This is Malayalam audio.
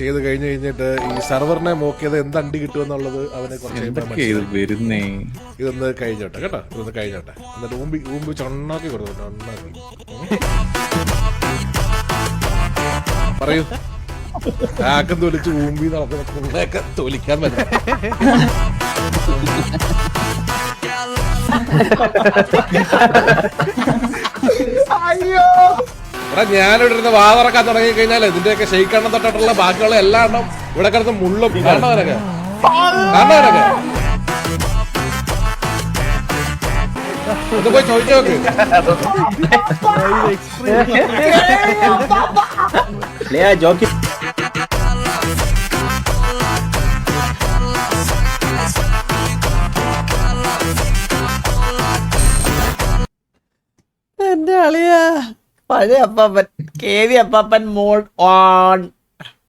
ചെയ്ത് കഴിഞ്ഞ് കഴിഞ്ഞിട്ട് ഈ സെർവറിനെ നോക്കിയത് എന്ത് അണ്ടി കിട്ടുമെന്നുള്ളത് അവനെ കുറച്ച് ഇതൊന്ന് കഴിഞ്ഞോട്ടെ കേട്ടോ, ഇതൊന്ന് കഴിഞ്ഞോട്ടെ. എന്നിട്ട് ഊമ്പി ചൊണ്ണാക്കി കൊടുത്തു, ചൊണ്ണാക്കി പറയൂ. ആക്കം തൊലിച്ച് ഊമ്പി നടക്കുന്ന പുള്ളയൊക്കെ തൊലിക്കാൻ പറ്റും. അയ്യോ എടാ ഞാനിവിടെ ഇരുന്ന് വാതറക്കാൻ തുടങ്ങി കഴിഞ്ഞാൽ ഇതിന്റെയൊക്കെ ഷെയ്ക്കെണ്ണം തൊട്ടിട്ടുള്ള ബാക്കിയുള്ള എല്ലാ എണ്ണം ഇവിടെ കിടന്ന് മുള്ളും. കാണുന്നവരൊക്കെ ഇത് പോയി ചോദിച്ചു നോക്ക്. എന്റെ അളിയാ പഴയ അപ്പാപ്പൻ KV അപ്പാപ്പൻ മോഡ് ഓൺ.